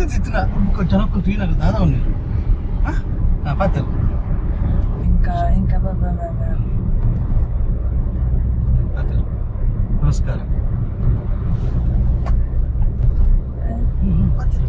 ఇచ్చిన జనకు తీనకు దాదా ఉన్నారు పాత్ర ఇంకా బాబా పాత్ర నమస్కారం పాత్ర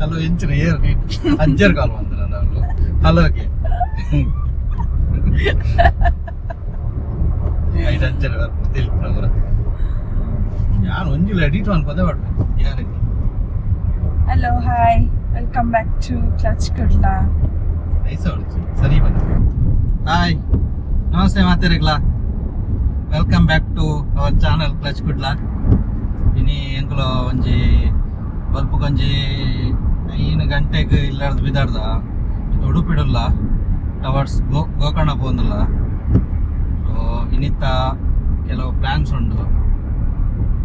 ಹಲೋ ಎಂಚಿನ ಏರ್ ಅಜ್ಜರ್ ಕಾಲ್ ಬಂದ್ರ ನಾವು ಹಲೋಗೆ ಐದು ಅಜ್ಜರ್ ತಿಳ್ಕೊಂಡ್ರ ಯಾರು ಒಂಜಿಲ್ಲ ಎಡಿಟ್ ಅನ್ಕೋದೆ ಮಾಡ್ಬೇಕು ಯಾರಿಗೆ hello hi welcome back to clutch Kudla ಐಸ ಹೊಡಿಸಿ ಸರಿ ಬಂದು ಹಾಯ್ ನಮಸ್ತೆ ಮಾತಾಡಿಗ್ಲಾ welcome back to our channel clutch Kudla ಇನಿ ಎಂಕುಲ ಒಂಜಿ ಬಲ್ಪ್ ಕೊಂಜಿ 5 ಗಂಟೆಗೆ ಇಲ್ಲಾರ್ದು ಬಿದ್ದಾಡ್ದ ಉಡುಪಿಡಲ್ಲ ಟವರ್ಸ್ ಗೋಕರ್ಣ ಪೋಂದಿಲ್ಲ ಸೊ ಇನ್ನಿತ್ತ ಕೆಲವು ಪ್ಲ್ಯಾನ್ಸ್ ಉಂಡು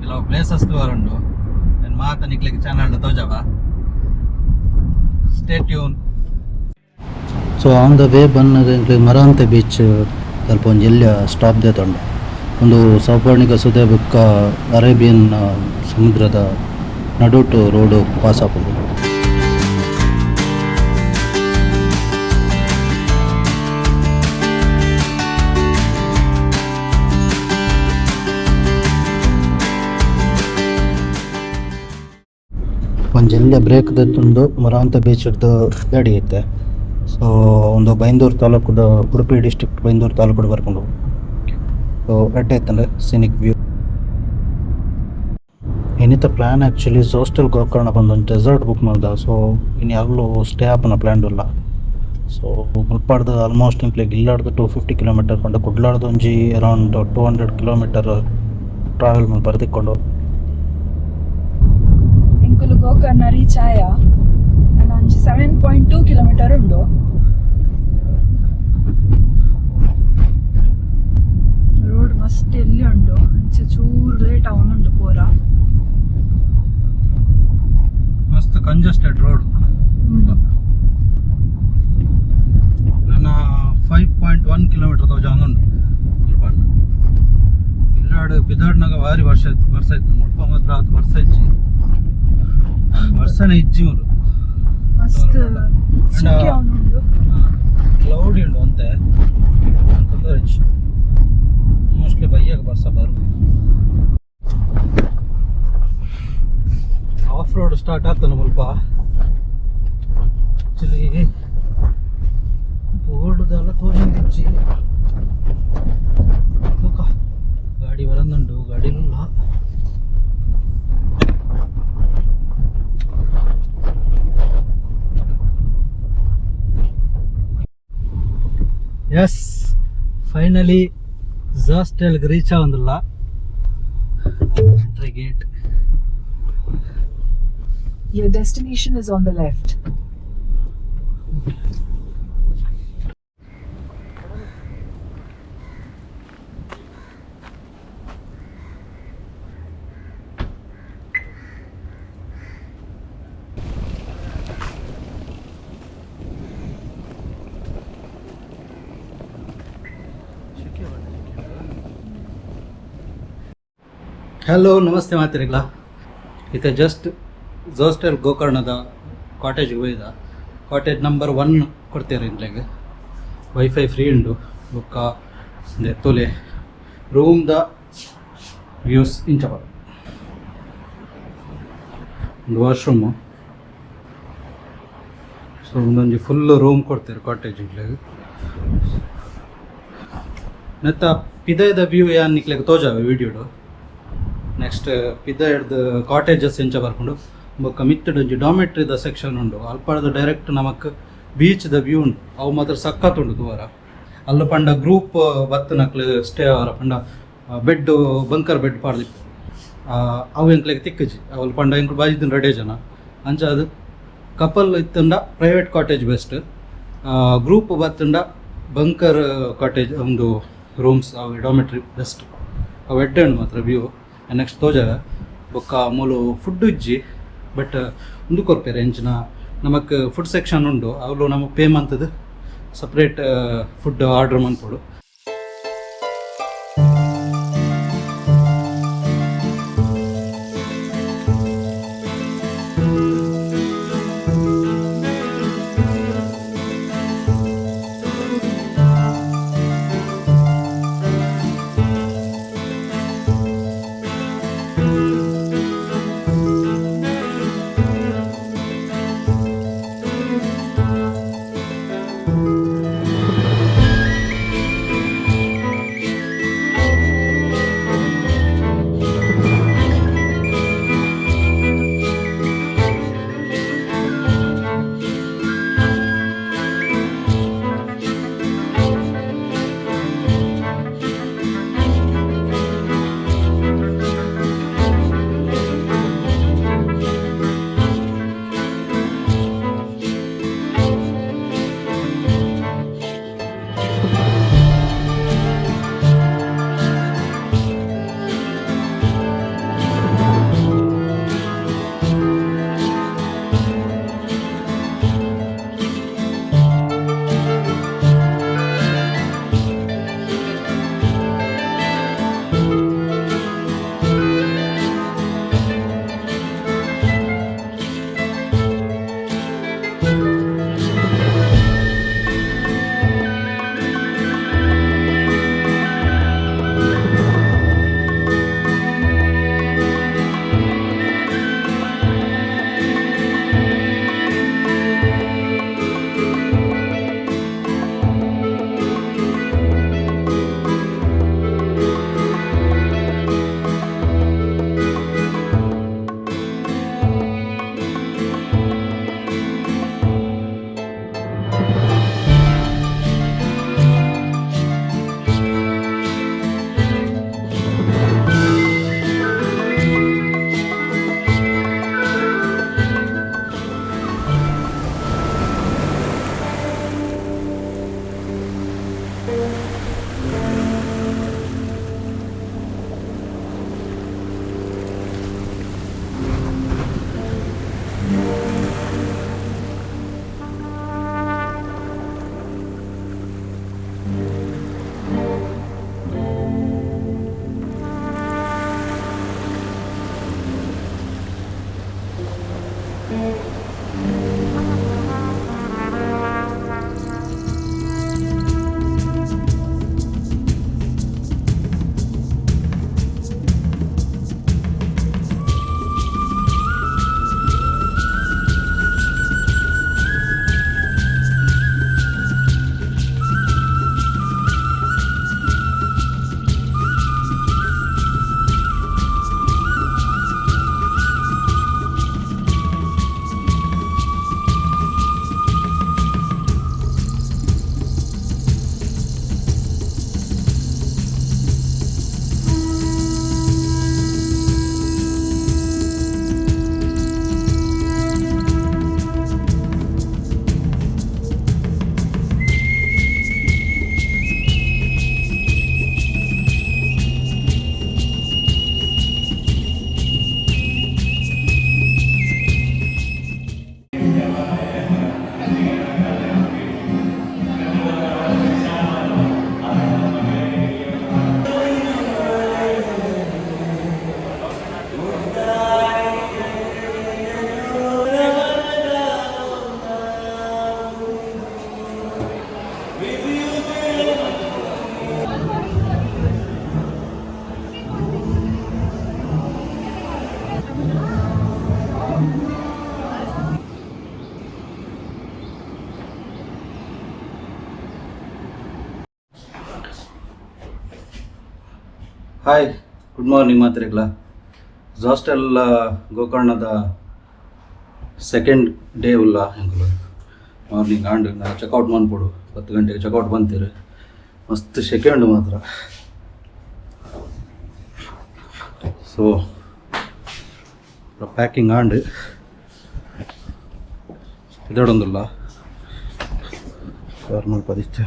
ಕೆಲವು ಪ್ಲೇಸಸ್ ಉಂಡು ನಾನು ಮಾತ ನಿಕ್ಲಿಕ್ಕೆ ಚಾನಲ್ ತೋಜವ stay tune. So on the way ಬಂದ ಮರಾಂತೆ ಬೀಚ್ ಸ್ವಲ್ಪ ಒಂದು ಎಲ್ಲಿ ಸ್ಟಾಪ್ ದೇ ತೊಂಡ ಒಂದು ಸೌಪರ್ಣಿಕ ಸುದೆ ಬುಕ್ಕ ಅರೇಬಿಯನ್ ಸಮುದ್ರದ ನಡುಟು ರೋಡು ಪಾಸ್ ಆಗೋದು. ಒಂದು ಜಲ್ಲೆ ಬ್ರೇಕ್ ದತ್ತೊಂದು ಮರಾಂತ ಬೀಚ್ ಹಿಡ್ದು ಗಾಡಿ ಐತೆ. ಸೊ ಒಂದು ಬೈಂದೂರು ತಾಲೂಕದ ಉಡುಪಿ ಡಿಸ್ಟ್ರಿಕ್ಟ್ ಬೈಂದೂರು ತಾಲೂಕು ಬರ್ಕೊಂಡು ಸೊ ಅಡ್ಡೆ ಐತಂದ್ರೆ ಸಿನಿಕ್ ವ್ಯೂ ಏನಿತ್ತ ಪ್ಲ್ಯಾನ್ ಆ್ಯಕ್ಚುಲಿ ಸೋಸ್ಟಲ್ ಗೋಕರ್ಣ ಬಂದೊಂದು ರೆಸಾರ್ಟ್ ಬುಕ್ ಮಾಡ್ದೆ. ಸೊ ಇನ್ನು ಯಾವಾಗಲೂ ಸ್ಟೇ ಆಪನ ಪ್ಲ್ಯಾನ್ ಇಲ್ಲ. ಸೊ ಮುಲ್ಪಾಡ್ದು ಆಲ್ಮೋಸ್ಟ್ ಇಂಪ್ಲಿಗೆ ಇಲ್ಲಾಡ್ದು 250 ಕಿಲೋಮೀಟರ್ ಕೊಂಡು ಕುಡ್ಲಾಡ್ದು ಒಂಜಿ ಅರೌಂಡ್ 200 ಕಿಲೋಮೀಟರ್ ಟ್ರಾವೆಲ್ ಮಾಡಿ ಬರ್ದಿಕ್ಕೊಂಡು ಎಂಕುಲು ಗೋಕರ್ಣ ರೀಚ್ ಆಯ ಒಂಜಿ 7.2 ಕಿಲೋಮೀಟರ್ ಉಂಡು. ರೋಡ್ ಮಸ್ತ್ ಎಲ್ಲಿ ಉಂಡು ಅಂಚೆ ಚೂರು ಲೇಟ್ ಅವನುಂಡು ಪೂರ ಮಸ್ತ್ ಕಂಜೆಸ್ಟೆಡ್ ರೋಡ್. ನನ್ನ 5.1 ಕಿಲೋಮೀಟರ್ ತೋಜ ಉಂಡು ಇಲ್ಲಾಡು ಪಿದಾಡ್ನಾಗ ಭಾರಿ ವರ್ಷ ಇತ್ತು ಮುಲ್ಪ ಮಾತ್ರ ಅದು ವರ್ಷ ಇಚ್ಚಿ ವರ್ಷನೇ ಇಚ್ಚಿ ಮೂರು ಮಸ್ತ್ ಸೆಕೆ ಅವನುಂಡು ಕ್ಲೌಡಿ ಉಂಡು ಅಂತೆ ಮೋಸ್ಟ್ಲಿ ಬೈಯಾಗ ಬರ್ಸ ಬರು ಆಫ್ ರೋಡ್ ಸ್ಟಾರ್ಟ್ ಆಗ್ತಾನೆ ಮುಲ್ಪ ಆಕ್ಚುಲಿ ಬೋರ್ಡ್ದೆಲ್ಲ ತೋರಿಸಿ ಗಾಡಿ ಬರಂದುಂಡು ಗಾಡಿಲಿಲ್ಲ. ಎಸ್ ಫೈನಲಿ ಜಾಸ್ಟೆಲ್ಗೆ ರೀಚ್ ಆಗೊಂದಿಲ್ಲ entry gate. Your destination is on the left. Hello ನಮಸ್ತೆ ಮಾತಿರಿಗ್ಲಾ ಇದು ಜಸ್ಟ್ ಜೋಸ್ಟೆಲ್ ಗೋಕರ್ಣದ ಕಾಟೇಜ್ಗೆ ಹೋಯ್ದ. ಕಾಟೇಜ್ ನಂಬರ್ 1 ಕೊಡ್ತೀರಿ ಇಲ್ಲಿಗೆ ವೈಫೈ ಫ್ರೀ ಉಂಡು ಬೊಕ್ಕ ತೊಲೆ ರೂಮ್ದ ವ್ಯೂಸ್ ಇಂಚ ಬರ ಒಂದು ವಾಶ್ರೂಮು. ಸೊ ಒಂದೊಂದು ಫುಲ್ ರೂಮ್ ಕೊಡ್ತೀರಿ ಕಾಟೇಜ್ ಇಲ್ಲಿಗೆ. ನೆತ್ತ ಪಿದಯದ ವ್ಯೂ ಯಾನ್ ನಿಕ್ಲಿಗೆ ತೋಜಾವೆ ವಿಡಿಯೋಡು. ನೆಕ್ಸ್ಟ್ ಪಿದ ಹಿಡ್ದು ಕಾಟೇಜಸ್ ಇಂಚ ಬರ್ಕೊಂಡು ಬೊಕ್ಕ ಮಿತ್ತುಡು ಡಾಮೆಟ್ರಿದ ಸೆಕ್ಷನ್ ಉಂಡು ಅಲ್ಪದ ಡೈರೆಕ್ಟ್ ನಮಕ್ ಬೀಚ್ದ ವ್ಯೂ ಉಂಡು ಅವು ಮಾತ್ರ ಸಖತ್ತುಂಡು ತೂವರ ಅಲ್ಲ ಪಂಡ ಗ್ರೂಪ್ ಬತ್ತು ನಕ್ಲು ಸ್ಟೇ ಅವರ ಪಂಡ ಬೆಡ್ ಬಂಕರ್ ಬೆಡ್ ಪಾಡ್ದಿಪ್ಪು ಅವು ಎಂಕ್ಲೆಗ್ ತಿಕ್ಕಜಿ ಅವಳು ಪಂಡ ಎಂಕ್ಲು ಬಾಜಿದ್ದು ರೆಡೇ ಜನ ಅಂಚ ಅದು ಕಪಲ್ ಇತ್ತಂಡ ಪ್ರೈವೇಟ್ ಕಾಟೇಜ್ ಬೆಸ್ಟ್ ಗ್ರೂಪ್ ಬತ್ತಂಡ ಬಂಕರ್ ಕಾಟೇಜ್ ಒಂದು ರೂಮ್ಸ್ ಅವು ಡಾಮೆಟ್ರಿ ಬೆಸ್ಟ್ ಅವು ಎಡ್ಡೆಂಡು ಮಾತ್ರ ವ್ಯೂ ನೆಕ್ಸ್ಟ್ ತೋಜಾಗ ಬೊಕ್ಕ ಮೂಲು ಫುಡ್ ಇಜ್ಜಿ ಬಟ್ ಒಂದು ಕೊರ್ಪೇರೆ ಎಂಚಿನ ನಮಕ್ ಫುಡ್ ಸೆಕ್ಷನ್ ಉಂಡು ಅವಳು ನಮಗೆ ಪೇ ಮಂತದ್ದು ಸಪ್ರೇಟ್ ಫುಡ್ ಆರ್ಡ್ರ್ ಮನ್ಪೊಡು. ಹಾಯ್, ಗುಡ್ ಮಾರ್ನಿಂಗ್ ಮಾತ್ರಿಗ್ಲ. ಹಾಸ್ಟೆಲ್ ಗೋಕರ್ಣದ ಸೆಕೆಂಡ್ ಡೇ ಉಲ್ಲ ಎಂಕುಲು ಮಾರ್ನಿಂಗ್ ಆಂಡ್ ನಾನು ಚೆಕ್ಔಟ್ ಮಾಡ್ಬೋದು 10 ಗಂಟೆಗೆ ಚೆಕ್ಔಟ್ ಬಂತೀರಿ ಮಸ್ತ್ ಸೆಕೆ ಉಂಡು ಮಾತ್ರ. ಸೊ ಪ್ಯಾಕಿಂಗ್ ಆಂಡ್ ಇದೊಂದುಲ್ಲ ನಾರ್ಮಲ್ ಪದಿಚ್ಚೆ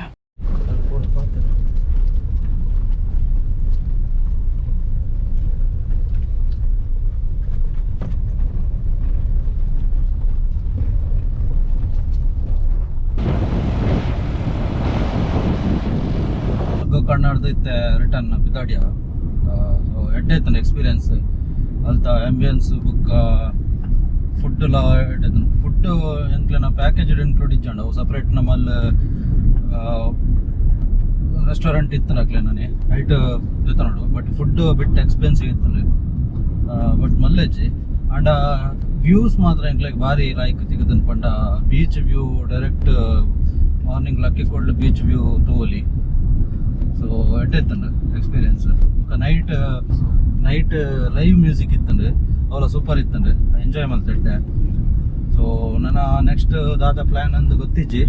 ಗೋಕರ್ಣದ ಇತ್ತೆ ರಿಟರ್ನ್ ಬಿದ್ದಾಡ್ಯ. ಸೊ ಎಡ್ಡೆ ಇತ್ತು ಎಕ್ಸ್ಪೀರಿಯನ್ಸ್ ಅಲ್ತ ಆಂಬಿಯನ್ಸ್ ಬುಕ್ ಫುಡ್ಲ ಎಡ್ಡೆ ಫುಡ್ ಎಂಕ್ಲೆನ ಪ್ಯಾಕೇಜ್ ಇನ್ಕ್ಲೂಡ್ ಇಜ್ಜಂಡು ಅವು ಸಪ್ರೇಟ್ ನಮ್ಮಲ್ಲಿ ರೆಸ್ಟೋರೆಂಟ್ ಇತ್ತು ನಕ್ಲೆನೇ ಐಟ್ ಜೊತೆ ನೋಡು ಬಟ್ ಫುಡ್ ಬಿಟ್ಟು ಎಕ್ಸ್ಪೆನ್ಸಿವ್ ಇತ್ತು ಬಟ್ ಮಲ್ಲೆಜ್ಜಿ ಆಂಡ ವ್ಯೂಸ್ ಮಾತ್ರ ಎಂಕ್ಲೆಗ್ ಭಾರಿ ಲೈಕ್ ತೆಗೆದನ್ ಪಂಡ ಬೀಚ್ ವ್ಯೂ ಡೈರೆಕ್ಟ್ ಮಾರ್ನಿಂಗ್ ಲಕ್ಕಿ ಕೊಡ್ಲು ಬೀಚ್ ವ್ಯೂ ತೋಲಿ. ಸೊ ಎಡ್ಡೆ ಇತ್ತಂಡು ಎಕ್ಸ್ಪೀರಿಯನ್ಸ್ ನೈಟ್ ಲೈವ್ ಮ್ಯೂಸಿಕ್ ಇತ್ತಂಡು ಅವಳ ಸೂಪರ್ ಇತ್ತಂಡು ಎಂಜಾಯ್ ಮಲ್ತಿದ್ದೆ. ಸೊ ನನ್ನ ನೆಕ್ಸ್ಟ್ ದಾದ ಪ್ಲ್ಯಾನ್ ಅಂದು ಗೊತ್ತಿಜ್ಜಿ.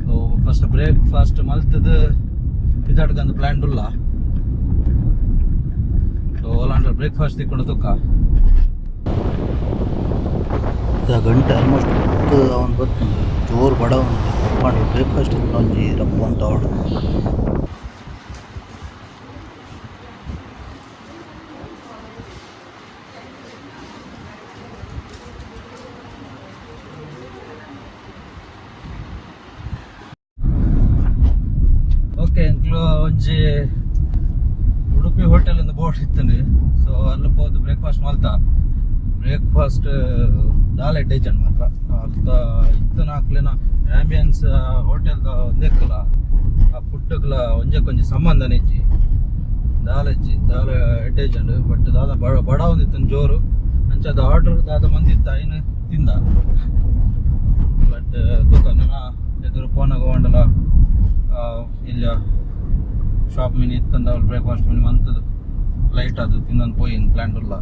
ಸೊ ಫಸ್ಟ್ ಬ್ರೇಕ್ಫಾಸ್ಟ್ ಮಲ್ತದು ಇದಾಡ್ಗಂದು ಪ್ಲ್ಯಾನ್ ಉಲ್ಲ. ಸೊ ಅಲ್ಲಾಂಡ್ರೆ ಬ್ರೇಕ್ಫಾಸ್ಟ್ ತಿಕ್ಕೊಂಡು ತುಕ್ಕ ಗಂಟೆ ಆಲ್ಮೋಸ್ಟ್ ಅವನು ಗೊತ್ತಿಲ್ಲ ಜೋರು ಬಡ ಒಂದು ಬ್ರೇಕ್ಫಾಸ್ಟ್ ಒಂಜಿ ರಪ್ಪ ಅಂತ ಅವಳು. ಓಕೆ ಎಂಕ್ಲು ಒಂಜಿ ಉಡುಪಿ ಹೋಟೆಲ್ ಒಂದು ಬೋಟ್ ಇತ್ತಂಡು. ಸೊ ಅಲ್ಲಿ ಹೋದು ಬ್ರೇಕ್ಫಾಸ್ಟ್ ಮಲ್ತ ಬ್ರೇಕ್ಫಾಸ್ಟ್ ದಾಲ್ ಎಡ್ಡೆಜನ್ ಮಾತ್ರ ಅಲ್ತ ಇತ್ತನ ಹಾಕ್ಲೇನ ಆಂಬಿಯನ್ಸ್ ಹೋಟೆಲ್ದ ಒಂದೆಕ್ಕಲ ಆ ಫುಡ್ಗಳ ಒಂಜಕ್ಕೊಂಜಿ ಸಂಬಂಧನೇ ಇಜ್ಜಿ ದಾಲ್ ಎಡ್ಡೆಜಂಡು ಬಟ್ ದಾದ ಬಡ ಒಂದಿತ್ತನ ಜೋರು ಅಂಚದ ಆರ್ಡ್ರ್ ದಾದ ಮಂದಿತ್ತ ಏನು ತಿಂದ ಬಟ್ ದುಕಾನ ಎದುರು ಫೋನಾಗ ಹೊಂಡಲ ಇಲ್ಲ ಶಾಪ್ ಮಿನಿ ಇತ್ತಂದ ಅವ್ರು ಬ್ರೇಕ್ಫಾಸ್ಟ್ ಮಿನಿ ಮಂತದ್ದು ಲೈಟ್ ಅದು ತಿಂದು ಪೋಯಿ ಪ್ಲ್ಯಾನ್ ಇಲ್ಲ.